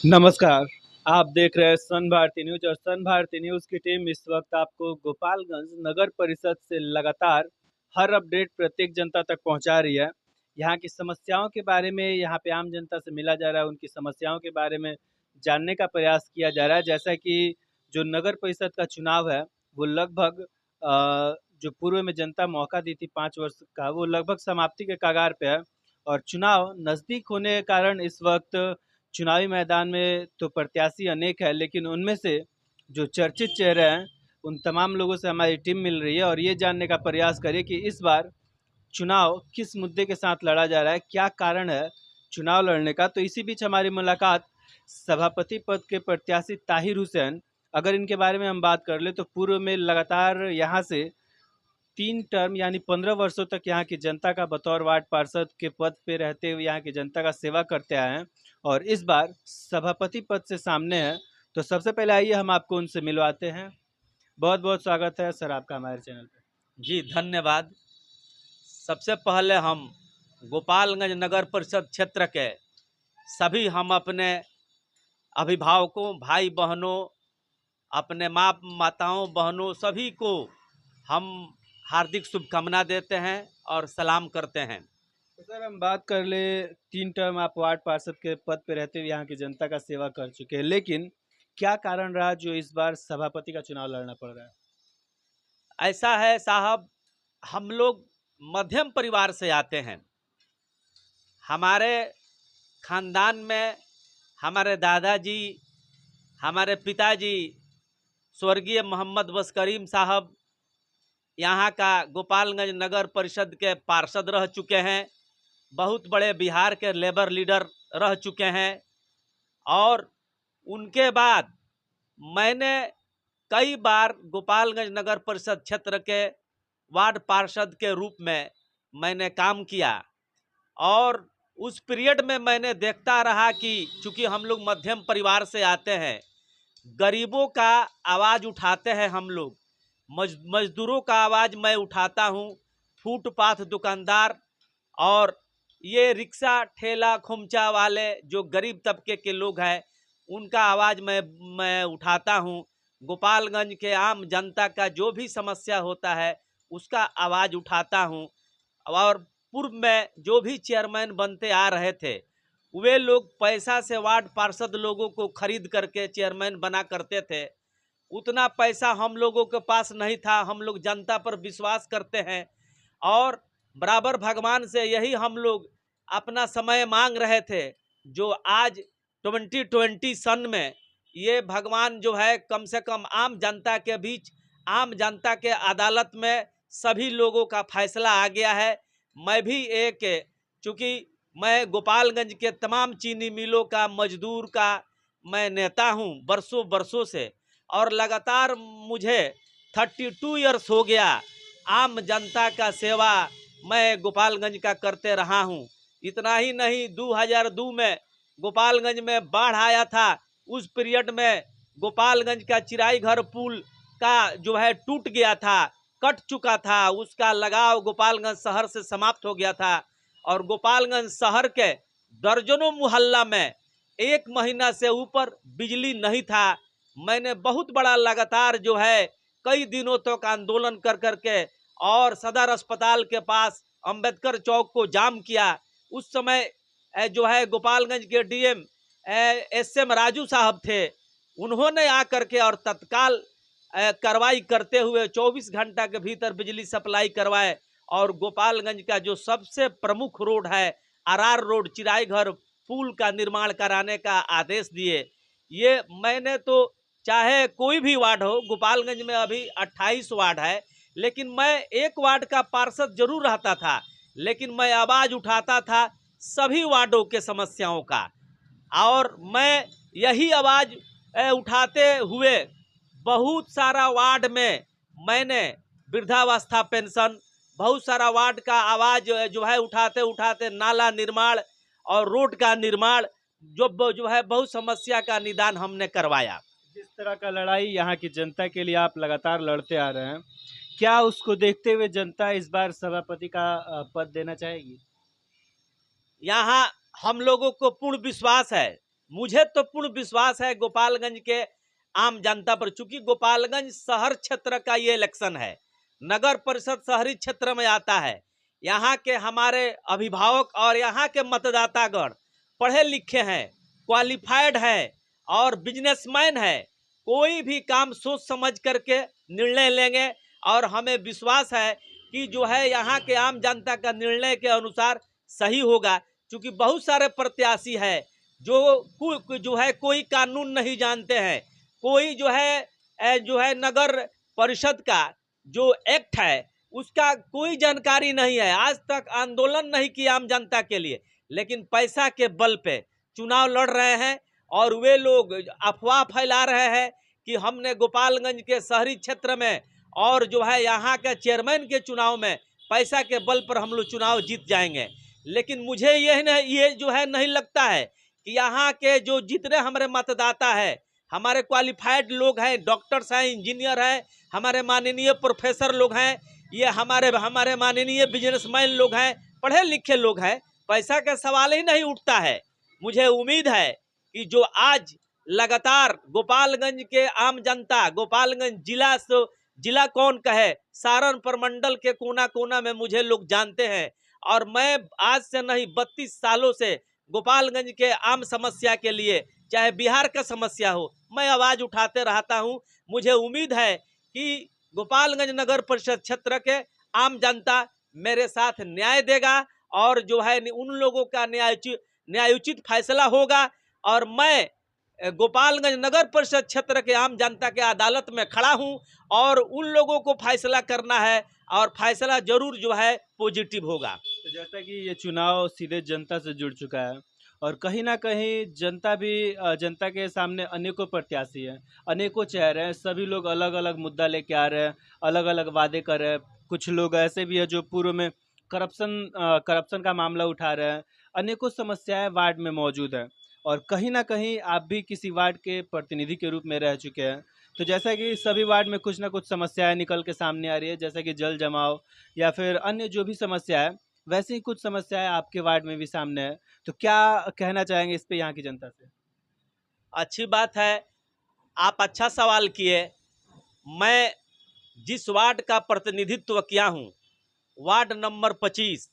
नमस्कार। आप देख रहे हैं सन भारती न्यूज और सन भारती न्यूज की टीम इस वक्त आपको गोपालगंज नगर परिषद से लगातार हर अपडेट प्रत्येक जनता तक पहुंचा रही है। यहाँ की समस्याओं के बारे में यहाँ पे आम जनता से मिला जा रहा है, उनकी समस्याओं के बारे में जानने का प्रयास किया जा रहा है। जैसा कि जो नगर परिषद का चुनाव है वो लगभग जो पूर्व में जनता मौका दी थी 5 वर्ष का, वो लगभग समाप्ति के कगार पे है और चुनाव नज़दीक होने के कारण इस वक्त चुनावी मैदान में तो प्रत्याशी अनेक है, लेकिन उनमें से जो चर्चित चेहरे हैं उन तमाम लोगों से हमारी टीम मिल रही है और ये जानने का प्रयास करें कि इस बार चुनाव किस मुद्दे के साथ लड़ा जा रहा है, क्या कारण है चुनाव लड़ने का। तो इसी बीच हमारी मुलाकात सभापति पद के प्रत्याशी ताहिर हुसैन, अगर इनके बारे में हम बात कर ले तो पूर्व में लगातार यहाँ से 3 टर्म यानी 15 वर्षों तक यहाँ की जनता का बतौर वार्ड पार्षद के पद पे रहते हुए यहाँ की जनता का सेवा करते आए हैं और इस बार सभापति पद से सामने है। तो सबसे पहले आइए हम आपको उनसे मिलवाते हैं। बहुत बहुत स्वागत है सर आपका हमारे चैनल पे। जी धन्यवाद। सबसे पहले हम गोपालगंज नगर परिषद क्षेत्र के सभी हम अपने अभिभावकों, भाई बहनों, अपने माताओं बहनों सभी को हम हार्दिक शुभकामना देते हैं और सलाम करते हैं। तो सर हम बात कर ले, 3 टर्म आप वार्ड पार्षद के पद पे रहते हुए यहाँ की जनता का सेवा कर चुके हैं, लेकिन क्या कारण रहा जो इस बार सभापति का चुनाव लड़ना पड़ रहा है? ऐसा है साहब, हम लोग मध्यम परिवार से आते हैं। हमारे खानदान में हमारे दादाजी, हमारे पिताजी स्वर्गीय मोहम्मद बस करीम साहब यहाँ का गोपालगंज नगर परिषद के पार्षद रह चुके हैं। बहुत बड़े बिहार के लेबर लीडर रह चुके हैं और उनके बाद मैंने कई बार गोपालगंज नगर परिषद क्षेत्र के वार्ड पार्षद के रूप में मैंने काम किया और उस पीरियड में मैंने देखता रहा कि चूंकि हम लोग मध्यम परिवार से आते हैं, गरीबों का आवाज़ उठाते हैं हम लोग, मजदूरों का आवाज़ मैं उठाता हूँ, फुटपाथ दुकानदार और ये रिक्शा ठेला खुमचा वाले जो गरीब तबके के लोग हैं उनका आवाज़ मैं उठाता हूँ। गोपालगंज के आम जनता का जो भी समस्या होता है उसका आवाज़ उठाता हूँ। और पूर्व में जो भी चेयरमैन बनते आ रहे थे वे लोग पैसा से वार्ड पार्षद लोगों को खरीद करके चेयरमैन बना करते थे। उतना पैसा हम लोगों के पास नहीं था। हम लोग जनता पर विश्वास करते हैं और बराबर भगवान से यही हम लोग अपना समय मांग रहे थे, जो आज 2020 सन में ये भगवान जो है कम से कम आम जनता के बीच, आम जनता के अदालत में सभी लोगों का फैसला आ गया है। मैं भी एक, चूँकि मैं गोपालगंज के तमाम चीनी मिलों का मजदूर का मैं नेता हूँ बरसों बरसों से, और लगातार मुझे 32 ईयर्स हो गया आम जनता का सेवा मैं गोपालगंज का करते रहा हूँ। इतना ही नहीं, 2002 में गोपालगंज में बाढ़ आया था। उस पीरियड में गोपालगंज का चिराई घर पुल का जो है टूट गया था, कट चुका था, उसका लगाव गोपालगंज शहर से समाप्त हो गया था और गोपालगंज शहर के दर्जनों मोहल्ला में 1 महीना से ऊपर बिजली नहीं था। मैंने बहुत बड़ा लगातार जो है कई दिनों तक आंदोलन कर करके और सदर अस्पताल के पास अंबेडकर चौक को जाम किया। उस समय जो है गोपालगंज के डीएम एसएम राजू साहब थे, उन्होंने आकर के और तत्काल कार्रवाई करते हुए 24 घंटा के भीतर बिजली सप्लाई करवाए और गोपालगंज का जो सबसे प्रमुख रोड है आरआर रोड, चिराई घर पुल का निर्माण कराने का आदेश दिए। ये मैंने तो, चाहे कोई भी वार्ड हो, गोपालगंज में अभी 28 वार्ड है, लेकिन मैं एक वार्ड का पार्षद जरूर रहता था, लेकिन मैं आवाज़ उठाता था सभी वार्डों के समस्याओं का। और मैं यही आवाज़ उठाते हुए बहुत सारा वार्ड में मैंने वृद्धावस्था पेंशन, बहुत सारा वार्ड का आवाज़ जो है उठाते उठाते नाला निर्माण और रोड का निर्माण जो है बहुत समस्या का निदान हमने करवाया। जिस तरह का लड़ाई यहाँ की जनता के लिए आप लगातार लड़ते आ रहे हैं, क्या उसको देखते हुए जनता इस बार सभापति का पद देना चाहेगी? यहाँ हम लोगों को पूर्ण विश्वास है मुझे तो पूर्ण विश्वास है गोपालगंज के आम जनता पर, चूंकि गोपालगंज शहर क्षेत्र का ये इलेक्शन है, नगर परिषद शहरी क्षेत्र में आता है। यहाँ के हमारे अभिभावक और यहाँ के मतदातागण पढ़े लिखे हैं, क्वालिफाइड है और बिजनेसमैन है। कोई भी काम सोच समझ करके निर्णय लेंगे और हमें विश्वास है कि जो है यहाँ के आम जनता का निर्णय के अनुसार सही होगा। क्योंकि बहुत सारे प्रत्याशी है जो है कोई कानून नहीं जानते हैं, कोई जो है नगर परिषद का जो एक्ट है उसका कोई जानकारी नहीं है, आज तक आंदोलन नहीं किया आम जनता के लिए, लेकिन पैसा के बल पे चुनाव लड़ रहे हैं। और वे लोग अफवाह फैला रहे हैं कि हमने गोपालगंज के शहरी क्षेत्र में और जो है यहाँ के चेयरमैन के चुनाव में पैसा के बल पर हम लोग चुनाव जीत जाएंगे। लेकिन मुझे ये जो है नहीं लगता है कि यहाँ के जो जितने हमारे मतदाता है, हमारे क्वालिफाइड लोग हैं, डॉक्टर्स हैं, इंजीनियर हैं, हमारे माननीय प्रोफेसर लोग हैं, ये हमारे माननीय बिजनेसमैन लोग हैं, पढ़े लिखे लोग हैं, पैसा का सवाल ही नहीं उठता है। मुझे उम्मीद है कि जो आज लगातार गोपालगंज के आम जनता, गोपालगंज जिला कौन कहे, सारण प्रमंडल के कोना कोना में मुझे लोग जानते हैं और मैं आज से नहीं 32 सालों से गोपालगंज के आम समस्या के लिए, चाहे बिहार का समस्या हो, मैं आवाज उठाते रहता हूं। मुझे उम्मीद है कि गोपालगंज नगर परिषद क्षेत्र के आम जनता मेरे साथ न्याय देगा और जो है उन लोगों का न्यायोचित फैसला होगा और मैं गोपालगंज नगर परिषद क्षेत्र के आम जनता के अदालत में खड़ा हूं और उन लोगों को फैसला करना है और फैसला जरूर जो है पॉजिटिव होगा। तो जैसा कि ये चुनाव सीधे जनता से जुड़ चुका है और कहीं ना कहीं जनता भी जनता के सामने अनेकों प्रत्याशी हैं, अनेकों चेहरे हैं, सभी लोग अलग अलग मुद्दा लेके आ रहे हैं, अलग अलग वादे कर रहे हैं। कुछ लोग ऐसे भी हैं जो पूर्व में करप्शन का मामला उठा रहे हैं। अनेकों समस्याएं वार्ड में मौजूद हैं और कहीं ना कहीं आप भी किसी वार्ड के प्रतिनिधि के रूप में रह चुके हैं। तो जैसा कि सभी वार्ड में कुछ ना कुछ समस्याएं निकल के सामने आ रही है, जैसे कि जल जमाव या फिर अन्य जो भी समस्या है, वैसे ही कुछ समस्याएं आपके वार्ड में भी सामने है। तो क्या कहना चाहेंगे इस पे यहाँ की जनता से? अच्छी बात है, आप अच्छा सवाल किए। मैं जिस वार्ड का प्रतिनिधित्व किया हूँ, वार्ड नंबर 25,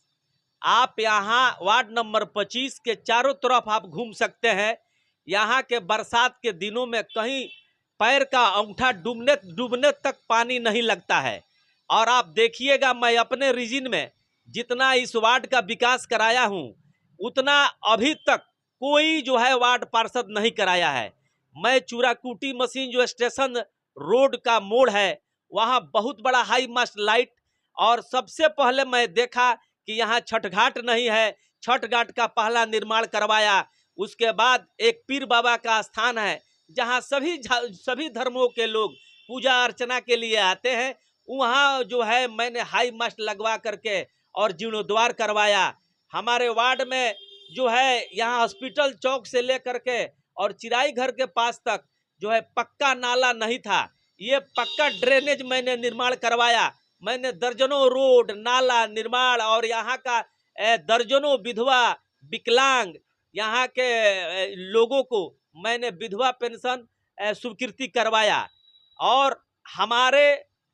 आप यहाँ वार्ड नंबर 25 के चारों तरफ आप घूम सकते हैं। यहाँ के बरसात के दिनों में कहीं पैर का अंगूठा डूबने तक पानी नहीं लगता है। और आप देखिएगा, मैं अपने रीजन में जितना इस वार्ड का विकास कराया हूँ उतना अभी तक कोई जो है वार्ड पार्षद नहीं कराया है। मैं चूराकूटी मशीन जो स्टेशन रोड का मोड़ है, वहाँ बहुत बड़ा हाई मास्ट लाइट, और सबसे पहले मैं देखा कि यहाँ छठ घाट नहीं है, छठ घाट का पहला निर्माण करवाया। उसके बाद एक पीर बाबा का स्थान है जहाँ सभी धर्मों के लोग पूजा अर्चना के लिए आते हैं, वहाँ जो है मैंने हाई मास्ट लगवा करके और जीर्णोद्वार करवाया। हमारे वार्ड में जो है यहाँ हॉस्पिटल चौक से लेकर के और चिराई घर के पास तक जो है पक्का नाला नहीं था, ये पक्का ड्रेनेज मैंने निर्माण करवाया। मैंने दर्जनों रोड नाला निर्माण और यहाँ का दर्जनों विधवा विकलांग यहाँ के लोगों को मैंने विधवा पेंशन स्वीकृति करवाया। और हमारे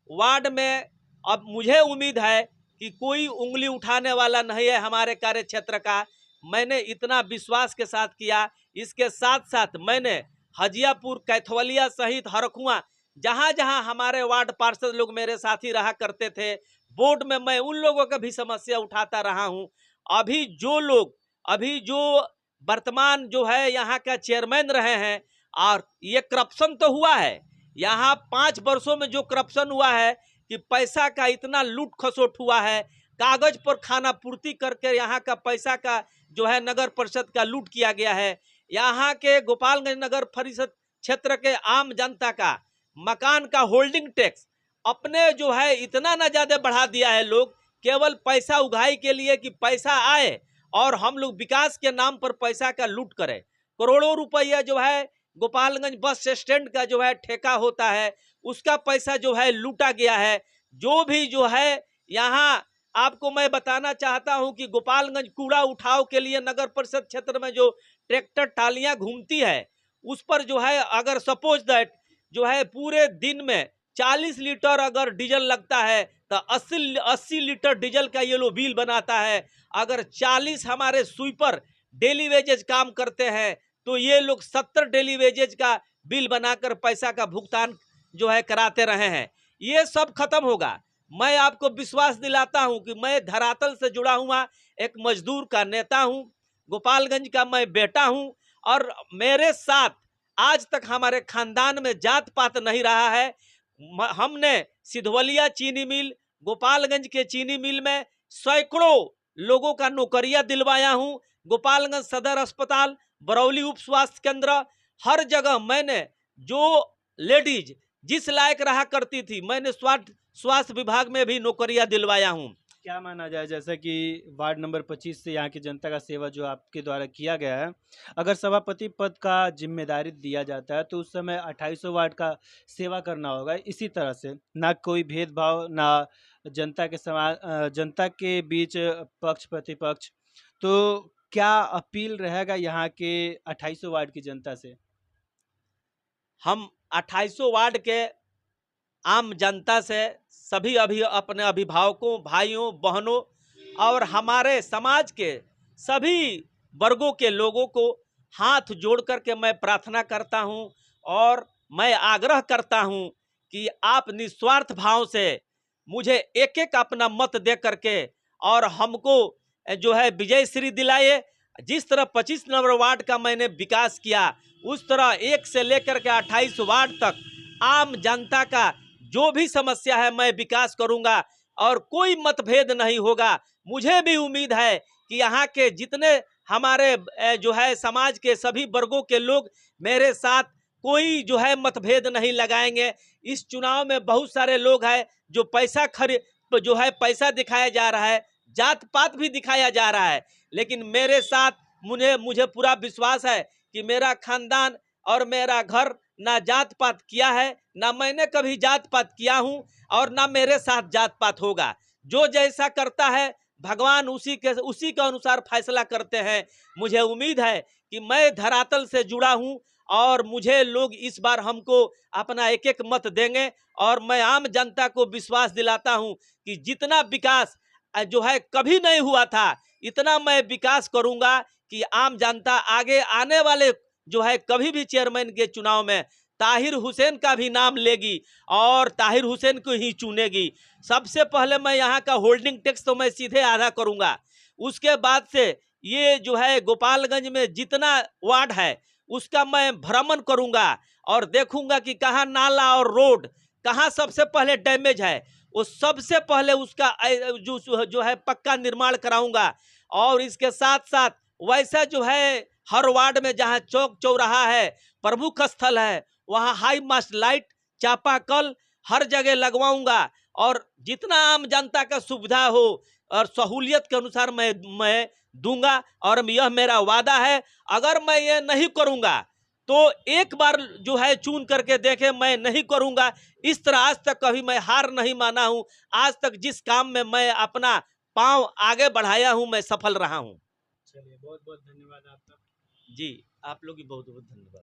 वार्ड में अब मुझे उम्मीद है कि कोई उंगली उठाने वाला नहीं है हमारे कार्य क्षेत्र का। मैंने इतना विश्वास के साथ किया। इसके साथ साथ मैंने हजियापुर, कैथवलिया सहित हरखुआ, जहाँ जहाँ हमारे वार्ड पार्षद लोग मेरे साथी रहा करते थे, बोर्ड में मैं उन लोगों का भी समस्या उठाता रहा हूँ। अभी जो वर्तमान जो है यहाँ का चेयरमैन रहे हैं, और ये करप्शन तो हुआ है यहाँ 5 वर्षों में, जो करप्शन हुआ है कि पैसा का इतना लूट खसोट हुआ है, कागज पर खाना पूर्ति करके यहाँ का पैसा का जो है नगर परिषद का लूट किया गया है। यहाँ के गोपालगंज नगर परिषद क्षेत्र के आम जनता का मकान का होल्डिंग टैक्स अपने जो है इतना न ज्यादा बढ़ा दिया है, लोग केवल पैसा उगाही के लिए कि पैसा आए और हम लोग विकास के नाम पर पैसा का लूट करें। करोड़ों रुपया जो है गोपालगंज बस स्टैंड का जो है ठेका होता है, उसका पैसा जो है लूटा गया है। जो भी जो है यहाँ आपको मैं बताना चाहता हूं कि गोपालगंज कूड़ा उठाव के लिए नगर परिषद क्षेत्र में जो ट्रैक्टर टालियां घूमती है, उस पर जो है अगर सपोज दैट जो है पूरे दिन में 40 लीटर अगर डीजल लगता है तो 80 लीटर डीजल का ये लोग बिल बनाता है। अगर 40 हमारे स्वीपर डेली वेजेज काम करते हैं तो ये लोग 70 डेली वेजेज का बिल बनाकर पैसा का भुगतान जो है कराते रहे हैं। ये सब खत्म होगा। मैं आपको विश्वास दिलाता हूं कि मैं धरातल से जुड़ा हुआ एक मजदूर का नेता हूं, गोपालगंज का मैं बेटा हूं, और मेरे साथ आज तक हमारे खानदान में जात पात नहीं रहा है। हमने सिधवलिया चीनी मिल, गोपालगंज के चीनी मिल में सैकड़ों लोगों का नौकरियां दिलवाया हूं। गोपालगंज सदर अस्पताल, बरौली उप स्वास्थ्य केंद्र, हर जगह मैंने जो लेडीज जिस लायक रहा करती थी, मैंने स्वास्थ्य विभाग में भी नौकरियां दिलवाया हूं। क्या माना जाए, जैसे कि वार्ड नंबर 25 से यहाँ की जनता का सेवा जो आपके द्वारा किया गया है, अगर सभापति पद का जिम्मेदारी दिया जाता है तो उस समय 2800 वार्ड का सेवा करना होगा इसी तरह से, ना कोई भेदभाव, ना जनता के बीच पक्ष प्रतिपक्ष। तो क्या अपील रहेगा यहाँ के 2800 वार्ड की जनता से? हम 2800 वार्ड के आम जनता से सभी अपने अभिभावकों, भाइयों, बहनों और हमारे समाज के सभी वर्गों के लोगों को हाथ जोड़ करके मैं प्रार्थना करता हूं और मैं आग्रह करता हूं कि आप निस्वार्थ भाव से मुझे एक एक अपना मत दे करके और हमको जो है विजय श्री दिलाए। जिस तरह 25 नंबर वार्ड का मैंने विकास किया, उस तरह 1 से लेकर के 28 वार्ड तक आम जनता का जो भी समस्या है मैं विकास करूंगा और कोई मतभेद नहीं होगा। मुझे भी उम्मीद है कि यहाँ के जितने हमारे जो है समाज के सभी वर्गों के लोग मेरे साथ कोई जो है मतभेद नहीं लगाएंगे। इस चुनाव में बहुत सारे लोग हैं जो पैसा दिखाया जा रहा है, जात पात भी दिखाया जा रहा है, लेकिन मेरे साथ मुझे पूरा विश्वास है कि मेरा खानदान और मेरा घर ना जात पात किया है, ना मैंने कभी जात पात किया हूं और ना मेरे साथ जात पात होगा। जो जैसा करता है भगवान उसी के अनुसार फैसला करते हैं। मुझे उम्मीद है कि मैं धरातल से जुड़ा हूं और मुझे लोग इस बार हमको अपना एक एक मत देंगे और मैं आम जनता को विश्वास दिलाता हूं कि जितना विकास जो है कभी नहीं हुआ था, इतना मैं विकास करूंगा कि आम जनता आगे आने वाले जो है कभी भी चेयरमैन के चुनाव में ताहिर हुसैन का भी नाम लेगी और ताहिर हुसैन को ही चुनेगी। सबसे पहले मैं यहाँ का होल्डिंग टैक्स तो मैं सीधे आधा करूंगा। उसके बाद से ये जो है गोपालगंज में जितना वार्ड है उसका मैं भ्रमण करूंगा और देखूंगा कि कहाँ नाला और रोड कहाँ सबसे पहले डैमेज है, वो सबसे पहले उसका जो है पक्का निर्माण कराऊंगा। और इसके साथ साथ वैसा जो है हर वार्ड में जहां चौक चौराहा है, प्रमुख स्थल है, वहां हाई मास्ट लाइट, चापाकल हर जगह लगवाऊंगा और जितना आम जनता का सुविधा हो और सहूलियत के अनुसार मैं दूंगा। और यह मेरा वादा है। अगर मैं ये नहीं करूंगा तो एक बार जो है चुन करके देखे, मैं नहीं करूंगा। इस तरह आज तक कभी मैं हार नहीं माना हूं। आज तक जिस काम में मैं अपना पांव आगे बढ़ाया हूं, मैं सफल रहा हूं। चलिए, बहुत बहुत धन्यवाद आपका। जी, आप लोग भी बहुत बहुत धन्यवाद।